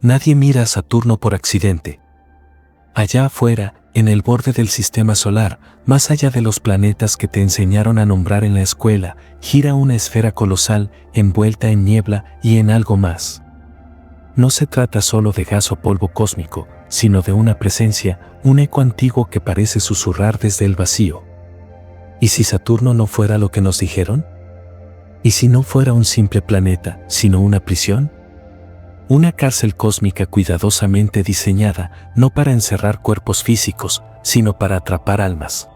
Nadie mira a Saturno por accidente. Allá afuera, en el borde del sistema solar, más allá de los planetas que te enseñaron a nombrar en la escuela, gira una esfera colosal, envuelta en niebla y en algo más. No se trata solo de gas o polvo cósmico, sino de una presencia, un eco antiguo que parece susurrar desde el vacío. ¿Y si Saturno no fuera lo que nos dijeron? ¿Y si no fuera un simple planeta, sino una prisión? Una cárcel cósmica cuidadosamente diseñada, no para encerrar cuerpos físicos, sino para atrapar almas.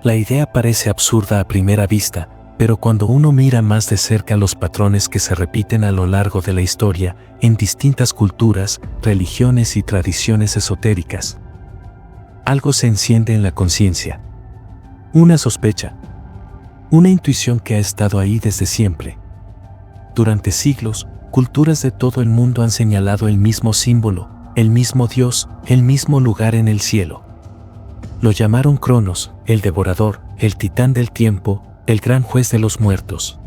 La idea parece absurda a primera vista, pero cuando uno mira más de cerca los patrones que se repiten a lo largo de la historia, en distintas culturas, religiones y tradiciones esotéricas, algo se enciende en la conciencia. Una sospecha. Una intuición que ha estado ahí desde siempre. Durante siglos, culturas de todo el mundo han señalado el mismo símbolo, el mismo Dios, el mismo lugar en el cielo. Lo llamaron Cronos, el devorador, el titán del tiempo, el gran juez de los muertos.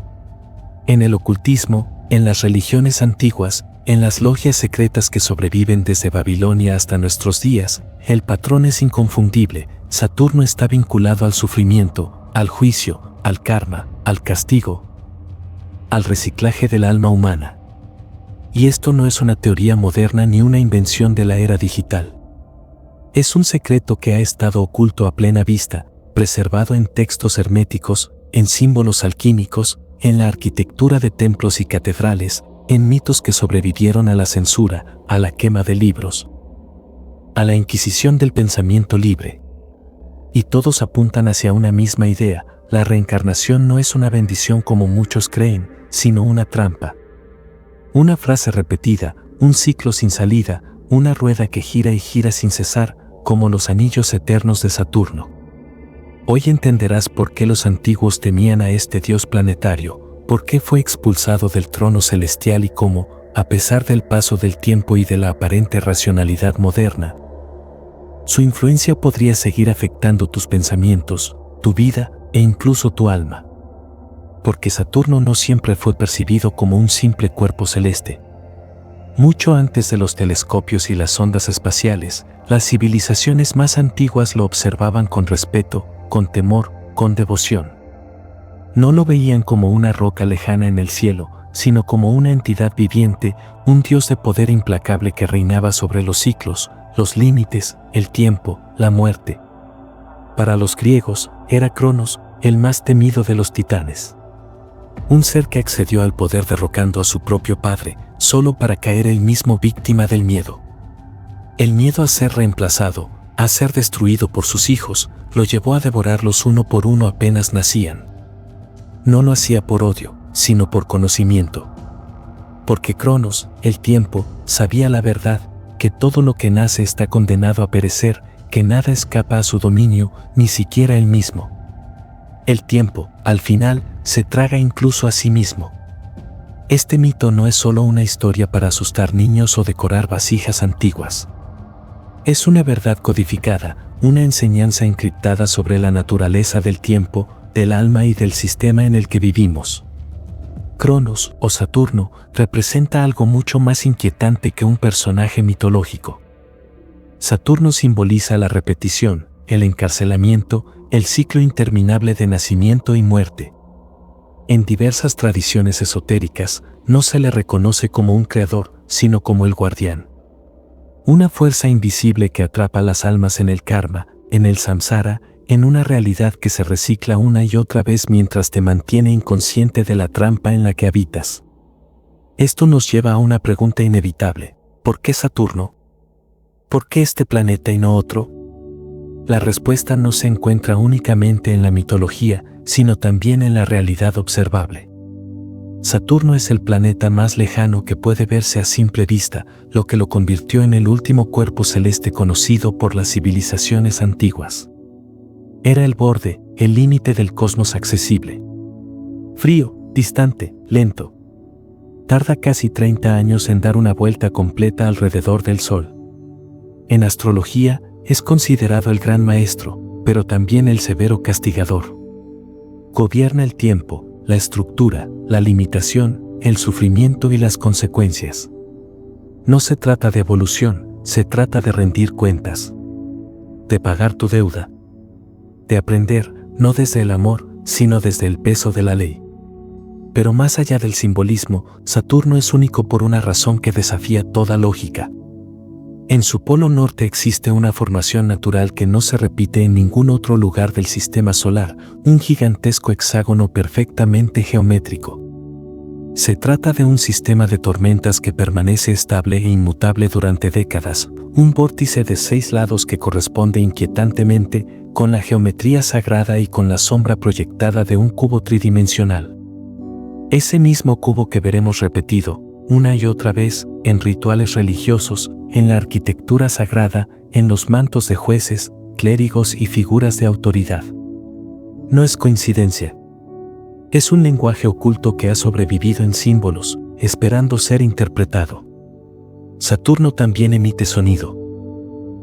En el ocultismo, en las religiones antiguas, en las logias secretas que sobreviven desde Babilonia hasta nuestros días, el patrón es inconfundible. Saturno está vinculado al sufrimiento, al juicio, al karma, al castigo, al reciclaje del alma humana. Y esto no es una teoría moderna ni una invención de la era digital. Es un secreto que ha estado oculto a plena vista, preservado en textos herméticos, en símbolos alquímicos, en la arquitectura de templos y catedrales, en mitos que sobrevivieron a la censura, a la quema de libros, a la inquisición del pensamiento libre. Y todos apuntan hacia una misma idea: la reencarnación no es una bendición como muchos creen, sino una trampa. Una frase repetida, un ciclo sin salida, una rueda que gira y gira sin cesar, como los anillos eternos de Saturno. Hoy entenderás por qué los antiguos temían a este dios planetario, por qué fue expulsado del trono celestial y cómo, a pesar del paso del tiempo y de la aparente racionalidad moderna, su influencia podría seguir afectando tus pensamientos, tu vida e incluso tu alma. Porque Saturno no siempre fue percibido como un simple cuerpo celeste. Mucho antes de los telescopios y las ondas espaciales, las civilizaciones más antiguas lo observaban con respeto, con temor, con devoción. No lo veían como una roca lejana en el cielo, sino como una entidad viviente, un dios de poder implacable que reinaba sobre los ciclos, los límites, el tiempo, la muerte. Para los griegos, era Cronos, el más temido de los titanes. Un ser que accedió al poder derrocando a su propio padre, solo para caer él mismo víctima del miedo. El miedo a ser reemplazado, a ser destruido por sus hijos, lo llevó a devorarlos uno por uno apenas nacían. No lo hacía por odio, sino por conocimiento. Porque Cronos, el tiempo, sabía la verdad, que todo lo que nace está condenado a perecer, que nada escapa a su dominio, ni siquiera él mismo. El tiempo, al final, se traga incluso a sí mismo. Este mito no es solo una historia para asustar niños o decorar vasijas antiguas. Es una verdad codificada, una enseñanza encriptada sobre la naturaleza del tiempo, del alma y del sistema en el que vivimos. Cronos, o Saturno, representa algo mucho más inquietante que un personaje mitológico. Saturno simboliza la repetición, el encarcelamiento, el ciclo interminable de nacimiento y muerte. En diversas tradiciones esotéricas, no se le reconoce como un creador, sino como el guardián. Una fuerza invisible que atrapa las almas en el karma, en el samsara, en una realidad que se recicla una y otra vez mientras te mantiene inconsciente de la trampa en la que habitas. Esto nos lleva a una pregunta inevitable: ¿por qué Saturno? ¿Por qué este planeta y no otro? La respuesta no se encuentra únicamente en la mitología, sino también en la realidad observable. Saturno es el planeta más lejano que puede verse a simple vista, lo que lo convirtió en el último cuerpo celeste conocido por las civilizaciones antiguas. Era el borde, el límite del cosmos accesible. Frío, distante, lento. Tarda casi 30 años en dar una vuelta completa alrededor del Sol. En astrología, es considerado el gran maestro, pero también el severo castigador. Gobierna el tiempo, la estructura, la limitación, el sufrimiento y las consecuencias. No se trata de evolución, se trata de rendir cuentas, de pagar tu deuda, de aprender, no desde el amor, sino desde el peso de la ley. Pero más allá del simbolismo, Saturno es único por una razón que desafía toda lógica. En su polo norte existe una formación natural que no se repite en ningún otro lugar del sistema solar, un gigantesco hexágono perfectamente geométrico. Se trata de un sistema de tormentas que permanece estable e inmutable durante décadas, un vórtice de 6 lados que corresponde inquietantemente con la geometría sagrada y con la sombra proyectada de un cubo tridimensional. Ese mismo cubo que veremos repetido, una y otra vez, en rituales religiosos, en la arquitectura sagrada, en los mantos de jueces, clérigos y figuras de autoridad. No es coincidencia. Es un lenguaje oculto que ha sobrevivido en símbolos, esperando ser interpretado. Saturno también emite sonido.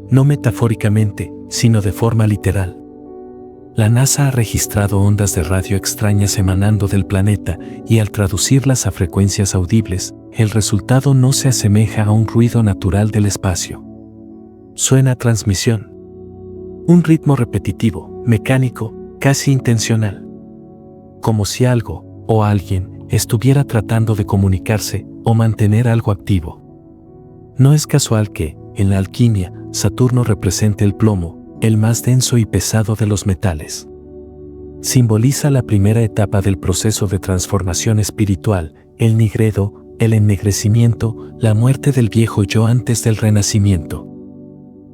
No metafóricamente, sino de forma literal. La NASA ha registrado ondas de radio extrañas emanando del planeta y al traducirlas a frecuencias audibles, el resultado no se asemeja a un ruido natural del espacio. Suena a transmisión. Un ritmo repetitivo, mecánico, casi intencional. Como si algo, o alguien, estuviera tratando de comunicarse o mantener algo activo. No es casual que, en la alquimia, Saturno represente el plomo, el más denso y pesado de los metales. Simboliza la primera etapa del proceso de transformación espiritual, el nigredo, el ennegrecimiento, la muerte del viejo yo antes del renacimiento.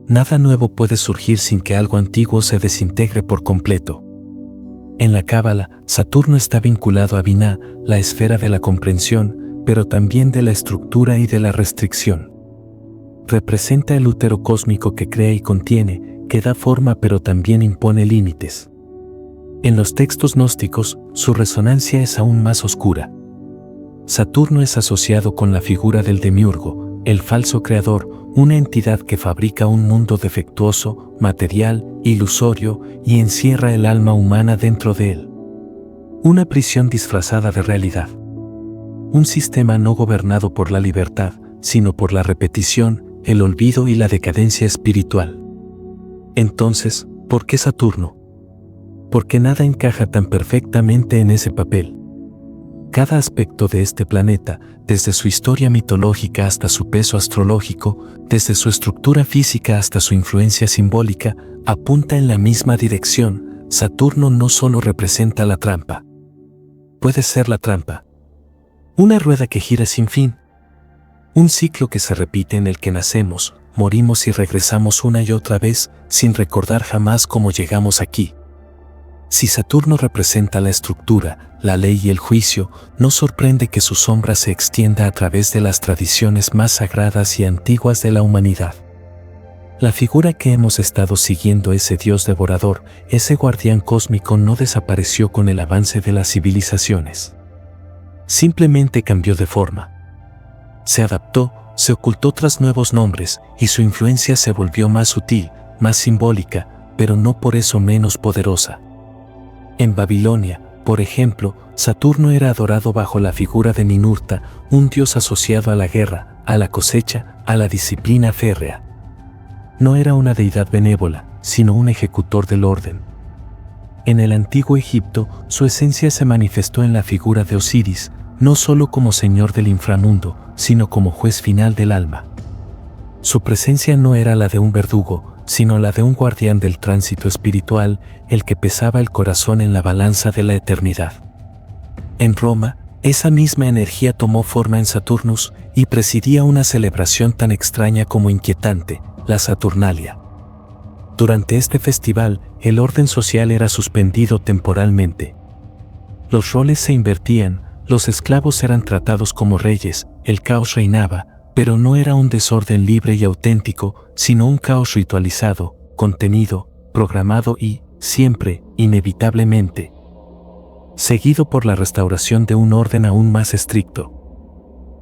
Nada nuevo puede surgir sin que algo antiguo se desintegre por completo. En la Cábala, Saturno está vinculado a Binah, la esfera de la comprensión, pero también de la estructura y de la restricción. Representa el útero cósmico que crea y contiene, que da forma pero también impone límites. En los textos gnósticos, su resonancia es aún más oscura. Saturno es asociado con la figura del demiurgo, el falso creador, una entidad que fabrica un mundo defectuoso, material, ilusorio y encierra el alma humana dentro de él. Una prisión disfrazada de realidad. Un sistema no gobernado por la libertad, sino por la repetición, el olvido y la decadencia espiritual. Entonces, ¿por qué Saturno? Porque nada encaja tan perfectamente en ese papel. Cada aspecto de este planeta, desde su historia mitológica hasta su peso astrológico, desde su estructura física hasta su influencia simbólica, apunta en la misma dirección. Saturno no solo representa la trampa. Puede ser la trampa. Una rueda que gira sin fin. Un ciclo que se repite en el que nacemos, morimos y regresamos una y otra vez, sin recordar jamás cómo llegamos aquí. Si Saturno representa la estructura, la ley y el juicio, no sorprende que su sombra se extienda a través de las tradiciones más sagradas y antiguas de la humanidad. La figura que hemos estado siguiendo, ese dios devorador, ese guardián cósmico, no desapareció con el avance de las civilizaciones. Simplemente cambió de forma. Se adaptó, se ocultó tras nuevos nombres, y su influencia se volvió más sutil, más simbólica, pero no por eso menos poderosa. En Babilonia, por ejemplo, Saturno era adorado bajo la figura de Ninurta, un dios asociado a la guerra, a la cosecha, a la disciplina férrea. No era una deidad benévola, sino un ejecutor del orden. En el antiguo Egipto, su esencia se manifestó en la figura de Osiris, no solo como señor del inframundo, sino como juez final del alma. Su presencia no era la de un verdugo, sino la de un guardián del tránsito espiritual, el que pesaba el corazón en la balanza de la eternidad. En Roma, esa misma energía tomó forma en Saturnus y presidía una celebración tan extraña como inquietante, la Saturnalia. Durante este festival, el orden social era suspendido temporalmente. Los roles se invertían, los esclavos eran tratados como reyes, el caos reinaba, pero no era un desorden libre y auténtico, sino un caos ritualizado, contenido, programado y, siempre, inevitablemente, seguido por la restauración de un orden aún más estricto.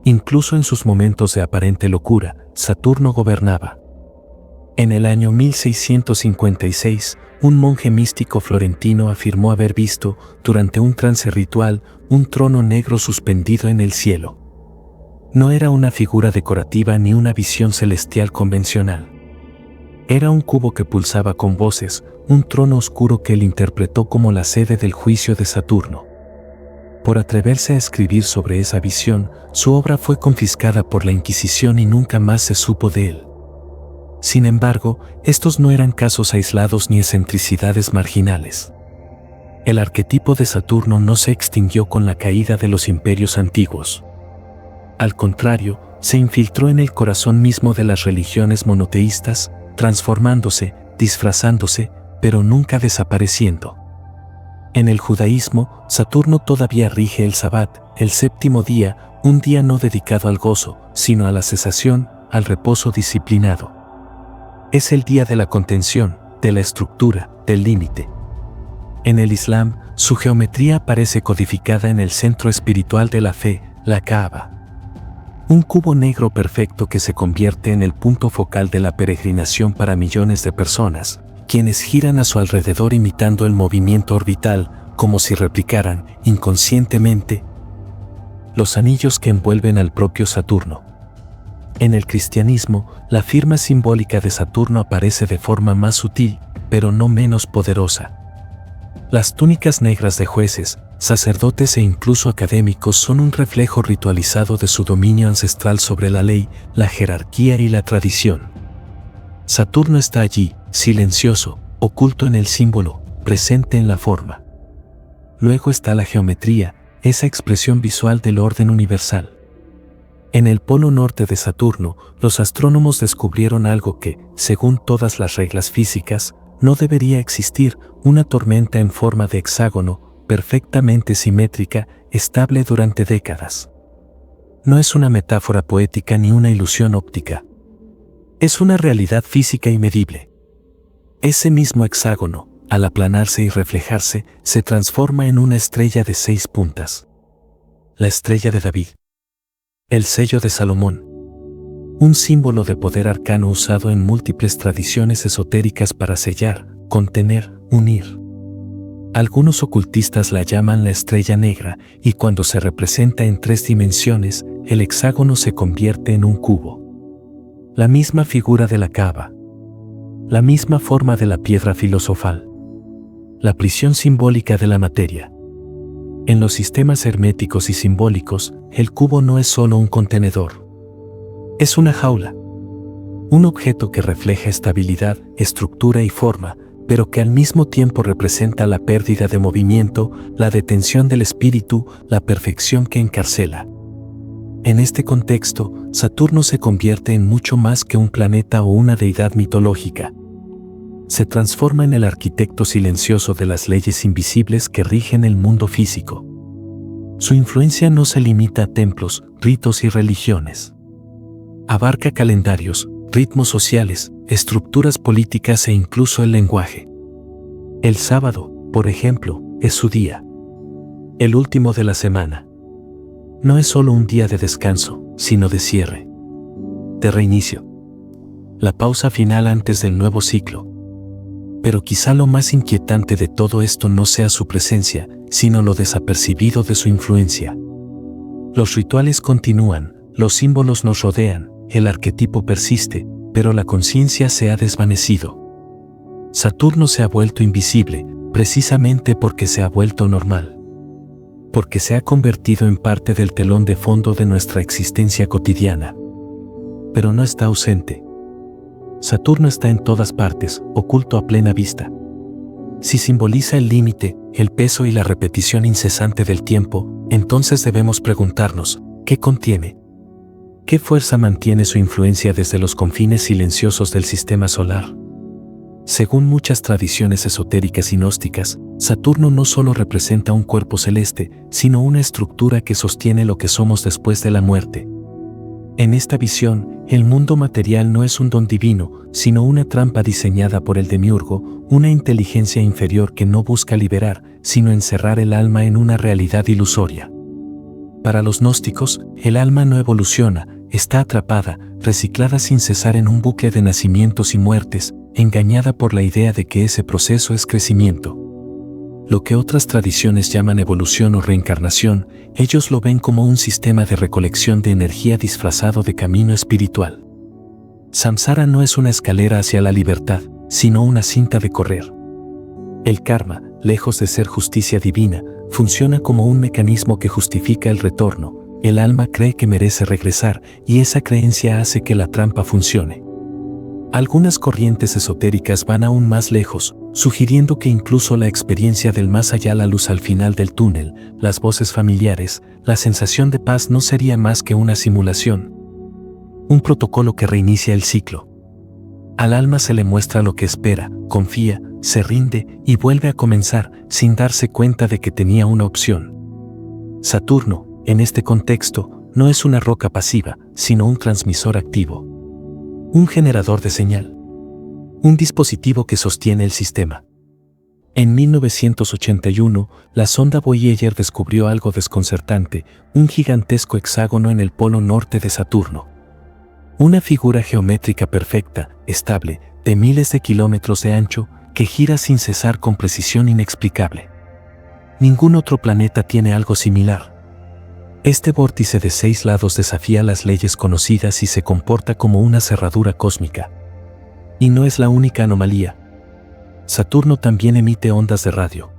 Incluso en sus momentos de aparente locura, Saturno gobernaba. En el año 1656, un monje místico florentino afirmó haber visto, durante un trance ritual, un trono negro suspendido en el cielo. No era una figura decorativa ni una visión celestial convencional. Era un cubo que pulsaba con voces, un trono oscuro que él interpretó como la sede del juicio de Saturno. Por atreverse a escribir sobre esa visión, su obra fue confiscada por la Inquisición y nunca más se supo de él. Sin embargo, estos no eran casos aislados ni excentricidades marginales. El arquetipo de Saturno no se extinguió con la caída de los imperios antiguos. Al contrario, se infiltró en el corazón mismo de las religiones monoteístas, transformándose, disfrazándose, pero nunca desapareciendo. En el judaísmo, Saturno todavía rige el Sabbat, el séptimo día, un día no dedicado al gozo, sino a la cesación, al reposo disciplinado. Es el día de la contención, de la estructura, del límite. En el Islam, su geometría aparece codificada en el centro espiritual de la fe, la Kaaba. Un cubo negro perfecto que se convierte en el punto focal de la peregrinación para millones de personas, quienes giran a su alrededor imitando el movimiento orbital, como si replicaran, inconscientemente, los anillos que envuelven al propio Saturno. En el cristianismo, la firma simbólica de Saturno aparece de forma más sutil, pero no menos poderosa. Las túnicas negras de jueces, sacerdotes e incluso académicos son un reflejo ritualizado de su dominio ancestral sobre la ley, la jerarquía y la tradición. Saturno está allí, silencioso, oculto en el símbolo, presente en la forma. Luego está la geometría, esa expresión visual del orden universal. En el polo norte de Saturno, los astrónomos descubrieron algo que, según todas las reglas físicas, no debería existir: una tormenta en forma de hexágono, perfectamente simétrica, estable durante décadas. No es una metáfora poética ni una ilusión óptica. Es una realidad física y medible. Ese mismo hexágono, al aplanarse y reflejarse, se transforma en una estrella de 6 puntas. La estrella de David. El sello de Salomón. Un símbolo de poder arcano usado en múltiples tradiciones esotéricas para sellar, contener, unir. Algunos ocultistas la llaman la estrella negra, y cuando se representa en 3 dimensiones, el hexágono se convierte en un cubo. La misma figura de la Kaaba. La misma forma de la piedra filosofal. La prisión simbólica de la materia. En los sistemas herméticos y simbólicos, el cubo no es solo un contenedor. Es una jaula. Un objeto que refleja estabilidad, estructura y forma, pero que al mismo tiempo representa la pérdida de movimiento, la detención del espíritu, la perfección que encarcela. En este contexto, Saturno se convierte en mucho más que un planeta o una deidad mitológica. Se transforma en el arquitecto silencioso de las leyes invisibles que rigen el mundo físico. Su influencia no se limita a templos, ritos y religiones. Abarca calendarios, ritmos sociales, estructuras políticas e incluso el lenguaje. El sábado, por ejemplo, es su día. El último de la semana. No es solo un día de descanso, sino de cierre. De reinicio. La pausa final antes del nuevo ciclo. Pero quizá lo más inquietante de todo esto no sea su presencia, sino lo desapercibido de su influencia. Los rituales continúan, los símbolos nos rodean, el arquetipo persiste, pero la conciencia se ha desvanecido. Saturno se ha vuelto invisible, precisamente porque se ha vuelto normal. Porque se ha convertido en parte del telón de fondo de nuestra existencia cotidiana. Pero no está ausente. Saturno está en todas partes, oculto a plena vista. Si simboliza el límite, el peso y la repetición incesante del tiempo, entonces debemos preguntarnos, ¿qué contiene? ¿Qué fuerza mantiene su influencia desde los confines silenciosos del sistema solar? Según muchas tradiciones esotéricas y gnósticas, Saturno no solo representa un cuerpo celeste, sino una estructura que sostiene lo que somos después de la muerte. En esta visión, el mundo material no es un don divino, sino una trampa diseñada por el demiurgo, una inteligencia inferior que no busca liberar, sino encerrar el alma en una realidad ilusoria. Para los gnósticos, el alma no evoluciona, está atrapada, reciclada sin cesar en un bucle de nacimientos y muertes, engañada por la idea de que ese proceso es crecimiento. lo que otras tradiciones llaman evolución o reencarnación, ellos lo ven como un sistema de recolección de energía disfrazado de camino espiritual. Samsara no es una escalera hacia la libertad, sino una cinta de correr. El karma, lejos de ser justicia divina, funciona como un mecanismo que justifica el retorno. El alma cree que merece regresar y esa creencia hace que la trampa funcione. Algunas corrientes esotéricas van aún más lejos, sugiriendo que incluso la experiencia del más allá, la luz al final del túnel, las voces familiares, la sensación de paz no sería más que una simulación. Un protocolo que reinicia el ciclo. Al alma se le muestra lo que espera, confía, se rinde y vuelve a comenzar sin darse cuenta de que tenía una opción. Saturno, en este contexto, no es una roca pasiva, sino un transmisor activo. Un generador de señal. Un dispositivo que sostiene el sistema. En 1981, la sonda Voyager descubrió algo desconcertante, un gigantesco hexágono en el polo norte de Saturno. Una figura geométrica perfecta, estable, de miles de kilómetros de ancho, que gira sin cesar con precisión inexplicable. Ningún otro planeta tiene algo similar. Este vórtice de 6 lados desafía las leyes conocidas y se comporta como una cerradura cósmica. Y no es la única anomalía. Saturno también emite ondas de radio.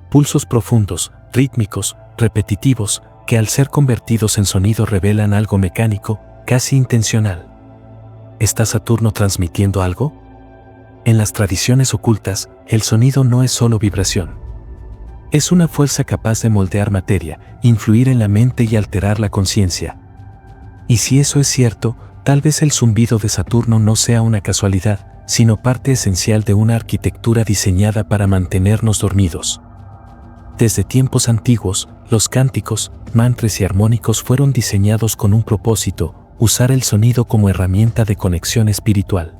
Pulsos profundos, rítmicos, repetitivos, que al ser convertidos en sonido revelan algo mecánico, casi intencional. ¿Está Saturno transmitiendo algo? En las tradiciones ocultas, el sonido no es solo vibración. Es una fuerza capaz de moldear materia, influir en la mente y alterar la conciencia. Y si eso es cierto, tal vez el zumbido de Saturno no sea una casualidad, sino parte esencial de una arquitectura diseñada para mantenernos dormidos. Desde tiempos antiguos, los cánticos, mantras y armónicos fueron diseñados con un propósito: usar el sonido como herramienta de conexión espiritual.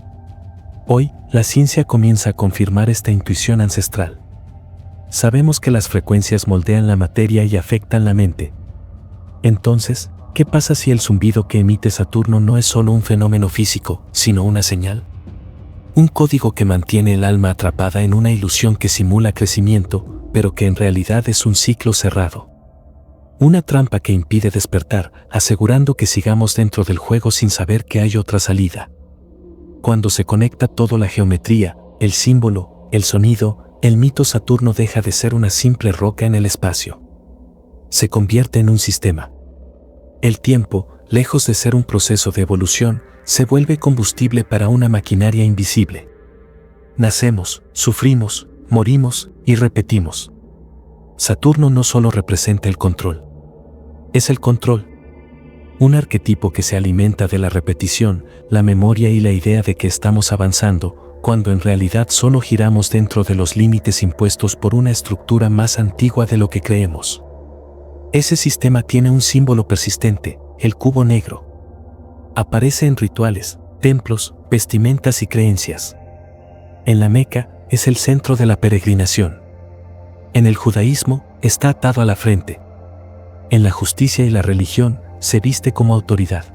Hoy, la ciencia comienza a confirmar esta intuición ancestral. Sabemos que las frecuencias moldean la materia y afectan la mente. Entonces, ¿qué pasa si el zumbido que emite Saturno no es solo un fenómeno físico, sino una señal? Un código que mantiene el alma atrapada en una ilusión que simula crecimiento, pero que en realidad es un ciclo cerrado. Una trampa que impide despertar, asegurando que sigamos dentro del juego sin saber que hay otra salida. Cuando se conecta todo, la geometría, el símbolo, el sonido, el mito, Saturno deja de ser una simple roca en el espacio. Se convierte en un sistema. El tiempo, lejos de ser un proceso de evolución, se vuelve combustible para una maquinaria invisible. Nacemos, sufrimos, morimos y repetimos. Saturno no solo representa el control. Es el control. Un arquetipo que se alimenta de la repetición, la memoria y la idea de que estamos avanzando, cuando en realidad solo giramos dentro de los límites impuestos por una estructura más antigua de lo que creemos. Ese sistema tiene un símbolo persistente, el cubo negro. Aparece en rituales, templos, vestimentas y creencias. En la Meca, es el centro de la peregrinación. En el judaísmo, está atado a la frente. En la justicia y la religión, se viste como autoridad.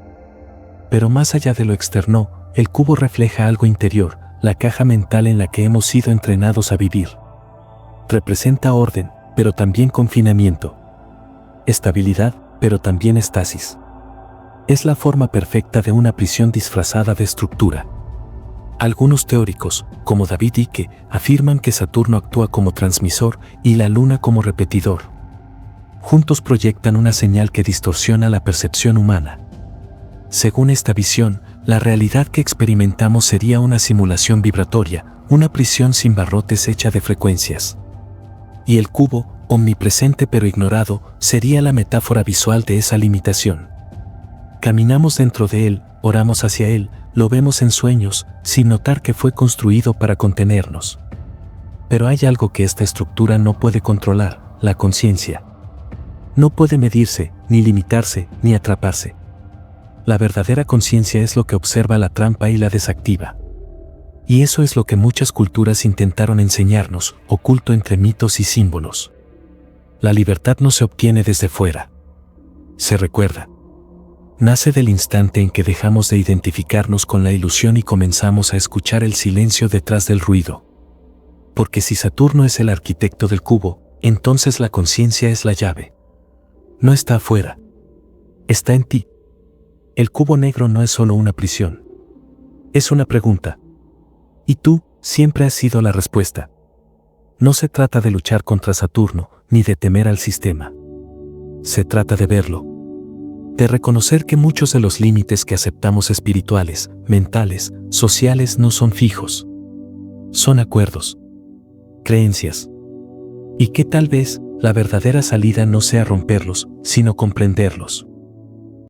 Pero más allá de lo externo, el cubo refleja algo interior, la caja mental en la que hemos sido entrenados a vivir. Representa orden, pero también confinamiento. Estabilidad, pero también estasis. Es la forma perfecta de una prisión disfrazada de estructura. Algunos teóricos, como David Icke, afirman que Saturno actúa como transmisor y la Luna como repetidor. Juntos proyectan una señal que distorsiona la percepción humana. Según esta visión, la realidad que experimentamos sería una simulación vibratoria, una prisión sin barrotes hecha de frecuencias. Y el cubo, omnipresente pero ignorado, sería la metáfora visual de esa limitación. Caminamos dentro de él, oramos hacia él, lo vemos en sueños, sin notar que fue construido para contenernos. Pero hay algo que esta estructura no puede controlar: la conciencia. No puede medirse, ni limitarse, ni atraparse. La verdadera conciencia es lo que observa la trampa y la desactiva. Y eso es lo que muchas culturas intentaron enseñarnos, oculto entre mitos y símbolos. La libertad no se obtiene desde fuera. Se recuerda. Nace del instante en que dejamos de identificarnos con la ilusión y comenzamos a escuchar el silencio detrás del ruido. Porque si Saturno es el arquitecto del cubo, entonces la conciencia es la llave. No está afuera. Está en ti. El cubo negro no es solo una prisión. Es una pregunta. Y tú siempre has sido la respuesta. No se trata de luchar contra Saturno, ni de temer al sistema. Se trata de verlo. De reconocer que muchos de los límites que aceptamos espirituales, mentales, sociales no son fijos. Son acuerdos. Creencias. Y que tal vez la verdadera salida no sea romperlos, sino comprenderlos.